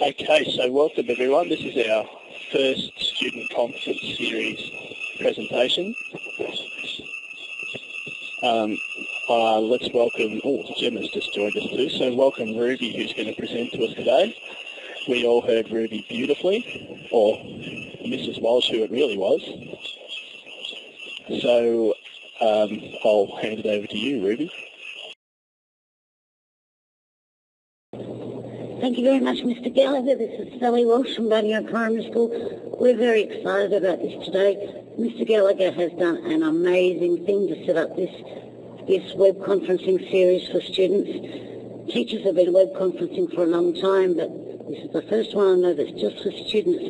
Okay, so welcome everyone. This is our first student conference series presentation. Let's welcome, Gemma's just joined us too, so welcome Ruby, who's going to present to us today. We all heard Ruby beautifully, or Mrs. Walsh, who it really was. So I'll hand it over to you, Ruby. Thank you very much, Mr. Gallagher. This is Sally Walsh from Bunyan Primary School. We're very excited about this today. Mr. Gallagher has done an amazing thing to set up this web conferencing series for students. Teachers have been web conferencing for a long time, but this is the first one I know that's just for students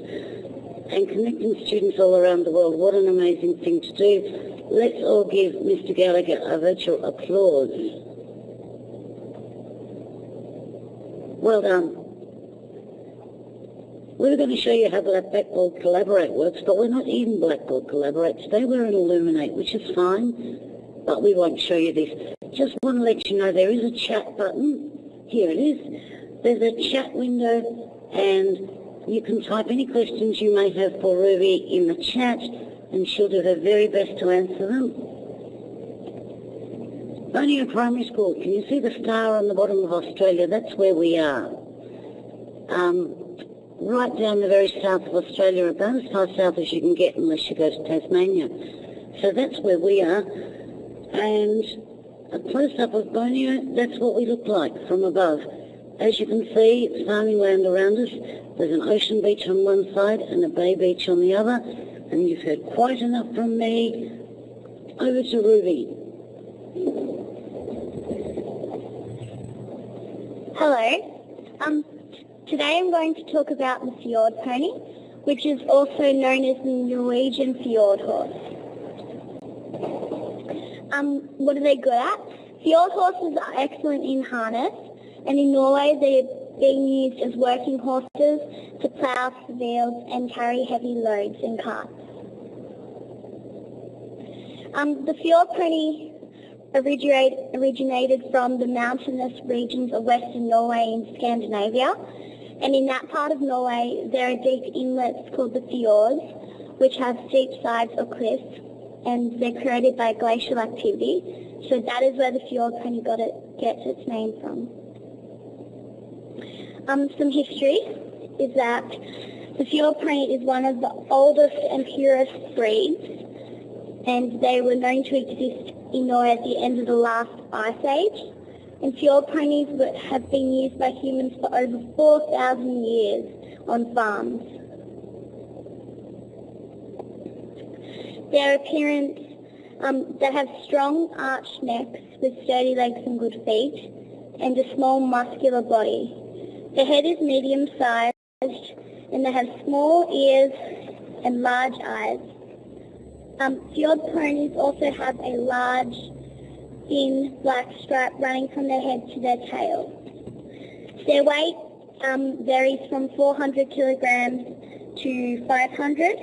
and connecting students all around the world. What an amazing thing to do. Let's all give Mr. Gallagher a virtual applause. Well done. We're going to show you how Blackboard Collaborate works, but we're not in Blackboard Collaborate. Today we're in Illuminate, which is fine, but we won't show you this. Just want to let you know there is a chat button. Here it is. There's a chat window, and you can type any questions you may have for Ruby in the chat, and she'll do her very best to answer them. Bunyan Primary School, can you see the star on the bottom of Australia? That's where we are. Right down the very south of Australia, about as far south as you can get unless you go to Tasmania. So that's where we are. And a close-up of Borneo, that's what we look like from above. As you can see, it's farming land around us. There's an ocean beach on one side and a bay beach on the other. And you've heard quite enough from me. Over to Ruby. Hello. Today I'm going to talk about the Fjord Pony, which is also known as the Norwegian Fjord Horse. What are they good at? Fjord horses are excellent in harness, and in Norway they're being used as working horses to plough fields and carry heavy loads in carts. The Fjord Pony originated from the mountainous regions of western Norway in Scandinavia, and in that part of Norway there are deep inlets called the fjords, which have steep sides or cliffs, and they're created by glacial activity, so that is where the Fjord Pony gets its name from. Some history is that the Fjord Pony is one of the oldest and purest breeds, and they were known to exist in Norway at the end of the last ice age. And Fjord ponies have been used by humans for over 4,000 years on farms. Their appearance, they have strong arched necks with sturdy legs and good feet, and a small muscular body. The head is medium-sized, and they have small ears and large eyes. Fjord ponies also have a large, thin black stripe running from their head to their tail. Their weight varies from 400 kilograms to 500,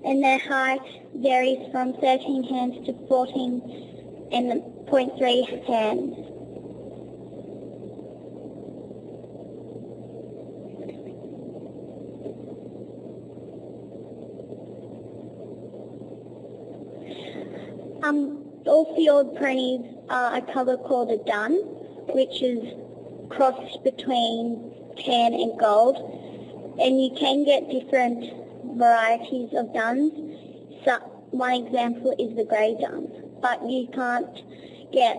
and their height varies from 13 hands to 14.3 hands. All Fjord ponies are a colour called a dun, which is crossed between tan and gold, and you can get different varieties of duns. So one example is the grey dun, but you can't get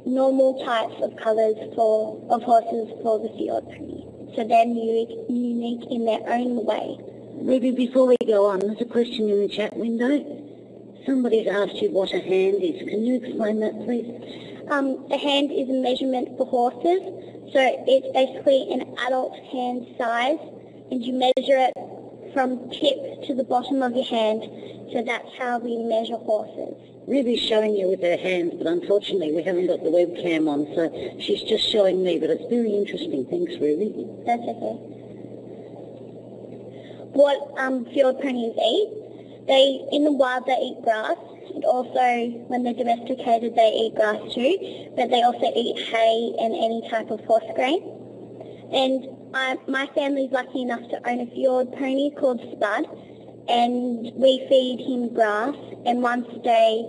normal types of colours of horses for the Fjord pony. So they're unique in their own way. Ruby, before we go on, there's a question in the chat window. Somebody's asked you what a hand is. Can you explain that, please? A hand is a measurement for horses, so it's basically an adult hand size, and you measure it from tip to the bottom of your hand, so that's how we measure horses. Ruby's showing you with her hands, but unfortunately we haven't got the webcam on, so she's just showing me, but it's very interesting. Thanks, Ruby. That's okay. What Fjord ponies eat? In the wild they eat grass, and also when they're domesticated they eat grass too, but they also eat hay and any type of horse grain. And my family's lucky enough to own a Fjord Pony called Spud, and we feed him grass, and once a day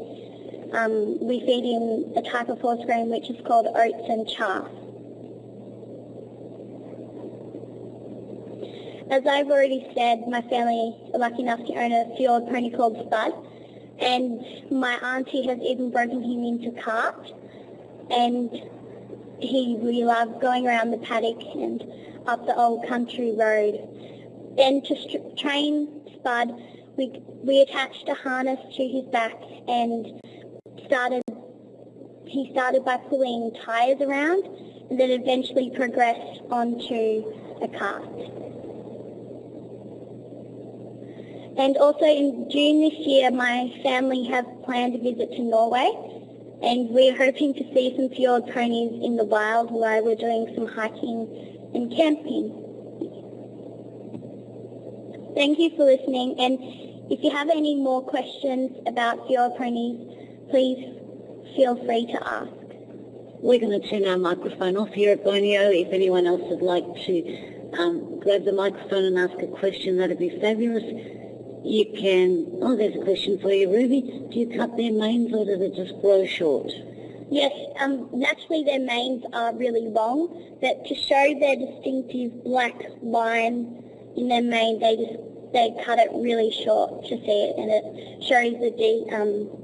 we feed him a type of horse grain which is called oats and chaff. As I've already said, my family are lucky enough to own a Fjord Pony called Spud, and my auntie has even broken him into cart, and he really loved going around the paddock and up the old country road. Then to train Spud, we attached a harness to his back, and he started by pulling tyres around, and then eventually progressed onto a cart. And also in June this year, my family have planned a visit to Norway, and we're hoping to see some fjord ponies in the wild while we're doing some hiking and camping. Thank you for listening, and if you have any more questions about fjord ponies, please feel free to ask. We're going to turn our microphone off here at Borneo. If anyone else would like to grab the microphone and ask a question, that'd be fabulous. You can... Oh, there's a question for you, Ruby. Do you cut their manes or do they just grow short? Yes, naturally their manes are really long, but to show their distinctive black line in their mane, they cut it really short to see it, and it shows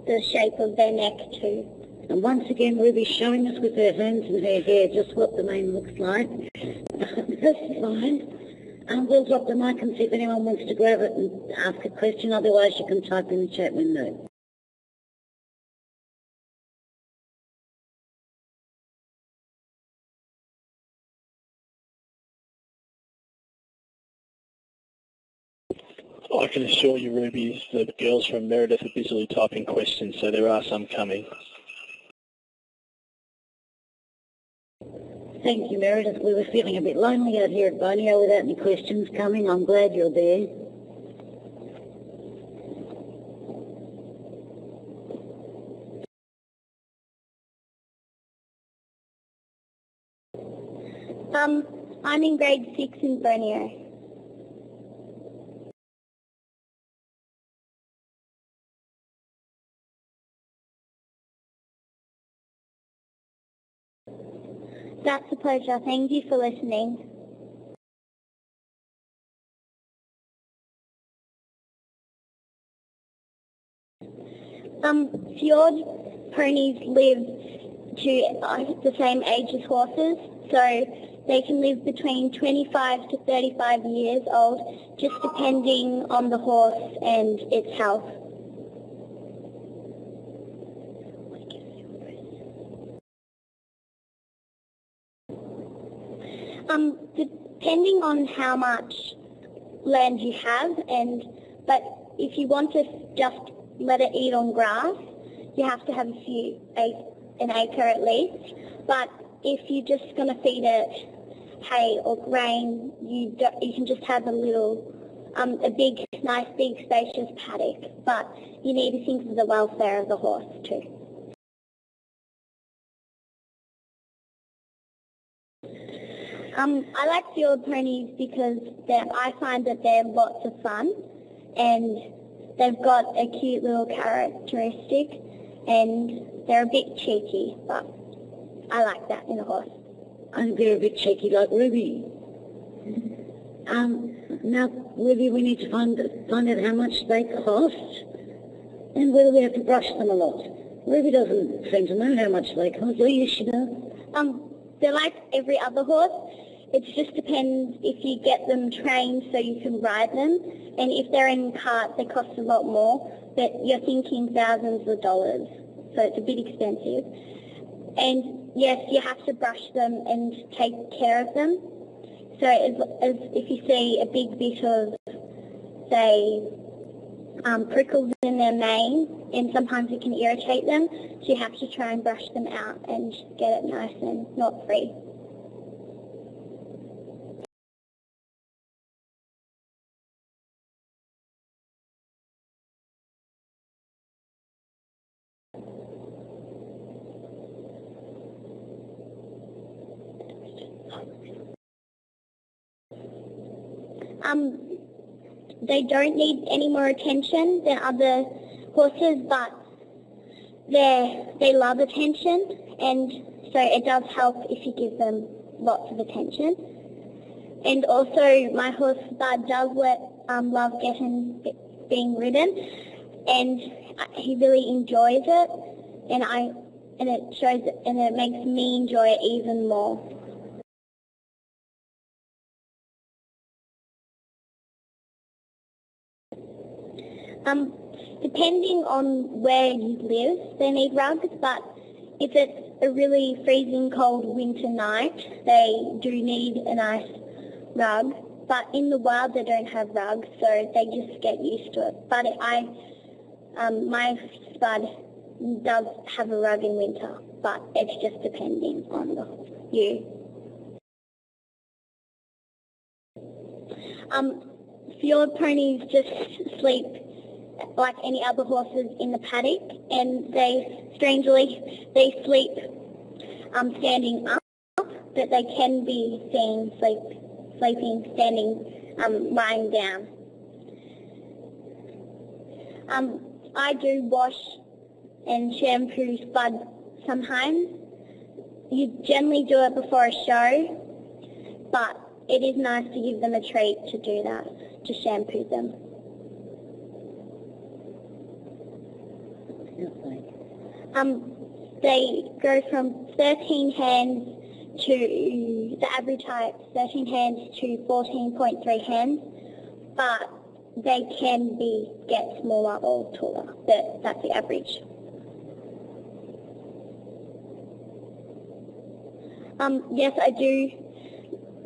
the shape of their neck too. And once again, Ruby's showing us with her hands and her hair just what the mane looks like. That's fine. We'll drop the mic and see if anyone wants to grab it and ask a question. Otherwise, you can type in the chat window. I can assure you, Ruby, the girls from Meredith are busily typing questions, so there are some coming. Thank you, Meredith. We were feeling a bit lonely out here at Borneo without any questions coming. I'm glad you're there. I'm in grade 6 in Borneo. That's a pleasure. Thank you for listening. Fjord ponies live to the same age as horses, so they can live between 25 to 35 years old, just depending on the horse and its health. Depending on how much land you have, but if you want to just let it eat on grass, you have to have an acre at least. But if you're just going to feed it hay or grain, you can just have a nice big spacious paddock. But you need to think of the welfare of the horse too. I like fjord ponies because I find that they're lots of fun, and they've got a cute little characteristic, and they're a bit cheeky, but I like that in a horse. I think they're a bit cheeky like Ruby. Now, Ruby, we need to find out how much they cost and whether we have to brush them a lot. Ruby doesn't seem to know how much they cost. Oh, yes, she does. They're like every other horse. It just depends if you get them trained so you can ride them. And if they're in cart, they cost a lot more. But you're thinking thousands of dollars. So it's a bit expensive. And yes, you have to brush them and take care of them. So as if you see a big bit of, say, prickles in their mane, and sometimes it can irritate them, so you have to try and brush them out and get it nice and not free. They don't need any more attention than other horses, but they love attention, and so it does help if you give them lots of attention. And also, my horse Bud does love being ridden, and he really enjoys it, and it makes me enjoy it even more. Depending on where you live, they need rugs, but if it's a really freezing cold winter night, they do need a nice rug. But in the wild, they don't have rugs, so they just get used to it. But my Spud does have a rug in winter, but it's just depending on you. Fjord ponies just sleep like any other horses in the paddock, and they sleep standing up, but they can be seen sleeping standing, lying down. I do wash and shampoo Spud sometimes. You generally do it before a show, but it is nice to give them a treat to do that, to shampoo them. They go from 13 hands to, the average height, 13 hands to 14.3 hands, but they can get smaller or taller, but that's the average. Yes, I do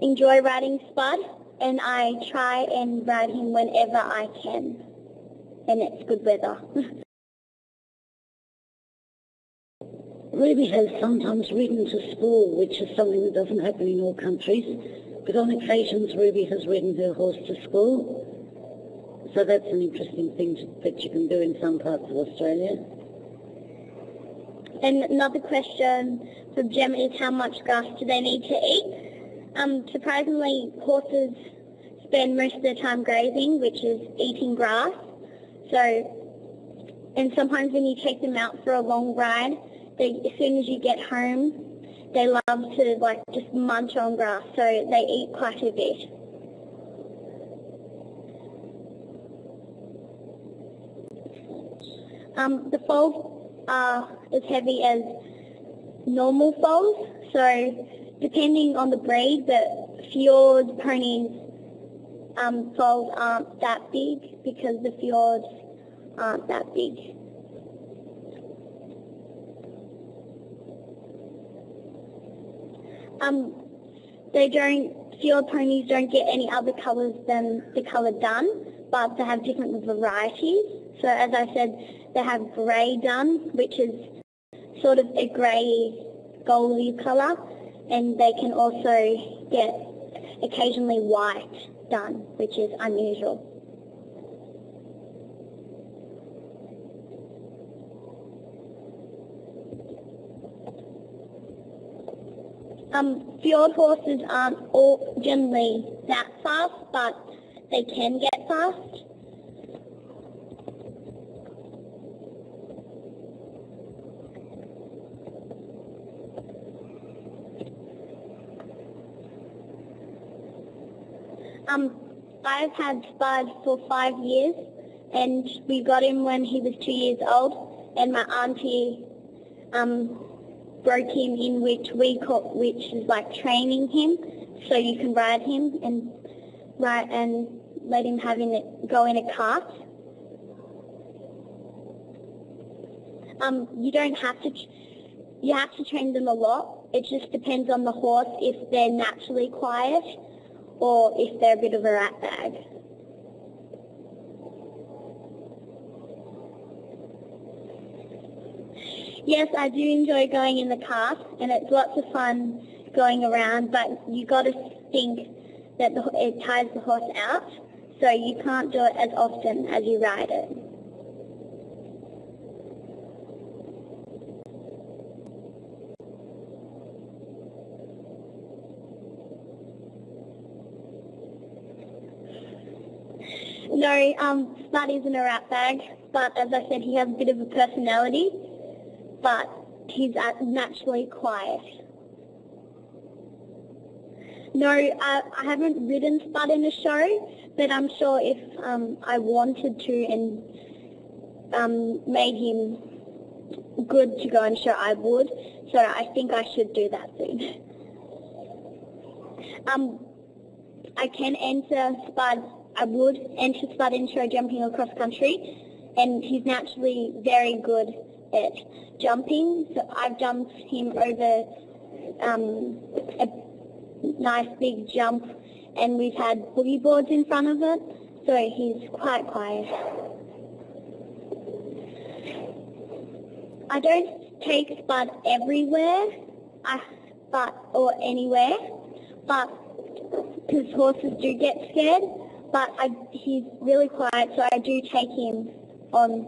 enjoy riding Spud, and I try and ride him whenever I can, and it's good weather. Ruby has sometimes ridden to school, which is something that doesn't happen in all countries, but on occasions Ruby has ridden her horse to school, so that's an interesting thing that you can do in some parts of Australia. And another question from Jem is, how much grass do they need to eat? Surprisingly, horses spend most of their time grazing, which is eating grass. And sometimes when you take them out for a long ride, as soon as you get home, they love to just munch on grass, so they eat quite a bit. The foals are as heavy as normal foals, so depending on the breed, but Fjord ponies foals aren't that big because the Fjords aren't that big. Fjord ponies don't get any other colours than the colour dun, but they have different varieties. So as I said, they have grey dun, which is sort of a grey goldy colour, and they can also get occasionally white dun, which is unusual. Fjord horses aren't all generally that fast, but they can get fast. I've had Spud for 5 years, and we got him when he was 2 years old, and my auntie broke him in, which is like training him, so you can ride him and let him go in a cart. You have to train them a lot. It just depends on the horse if they're naturally quiet or if they're a bit of a rat bag. Yes, I do enjoy going in the cart, and it's lots of fun going around, but you got to think that it tires the horse out, so you can't do it as often as you ride it. No, Spud isn't a rat bag, but as I said, he has a bit of a personality, but he's naturally quiet. No, I haven't ridden Spud in a show, but I'm sure if I wanted to and made him good to go on show, I would. So I think I should do that soon. I can enter Spud. I would enter Spud in show jumping across country, and he's naturally very good at jumping. So I've jumped him over a nice big jump, and we've had boogie boards in front of it, so he's quite quiet. I don't take Spud everywhere, or anywhere, but because horses do get scared, but he's really quiet, so I do take him on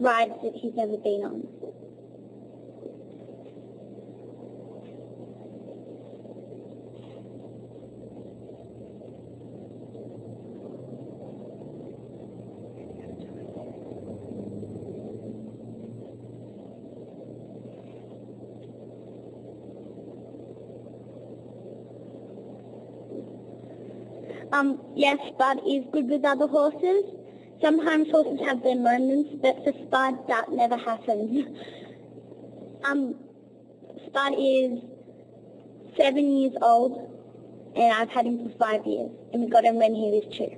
rides that he's never been on. Yes, Spud is good with other horses. Sometimes horses have their moments, but for Spud, that never happens. Spud is 7 years old, and I've had him for 5 years, and we got him when he was 2.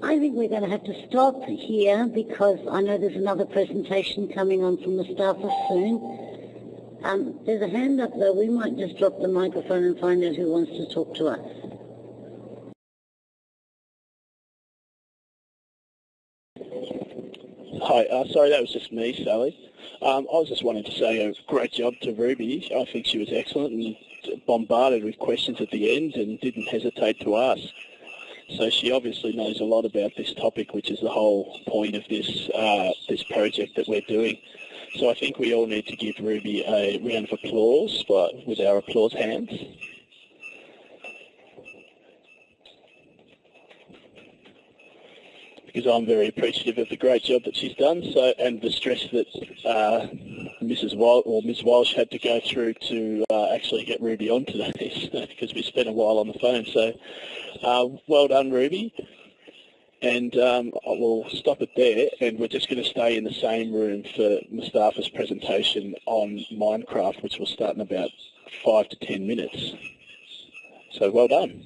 I think we're going to have to stop here because I know there's another presentation coming on from the staffers soon. There's a hand up though. We might just drop the microphone and find out who wants to talk to us. Hi, sorry, that was just me, Sally. I was just wanting to say a great job to Ruby. I think she was excellent and bombarded with questions at the end and didn't hesitate to ask. So she obviously knows a lot about this topic, which is the whole point of this this project that we're doing. So I think we all need to give Ruby a round of applause with our applause hands. Because I'm very appreciative of the great job that she's done, and the stress that Ms. Walsh had to go through to actually get Ruby on today, because we spent a while on the phone. So well done, Ruby. And we'll stop it there, and we're just going to stay in the same room for Mustafa's presentation on Minecraft, which will start in about 5 to 10 minutes. So well done.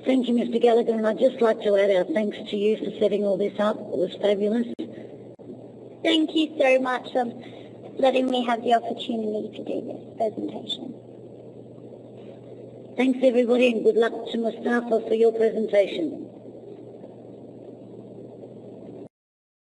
Thank you, Mr. Gallagher, and I'd just like to add our thanks to you for setting all this up. It was fabulous. Thank you so much for letting me have the opportunity to do this presentation. Thanks, everybody, and good luck to Mustafa for your presentation.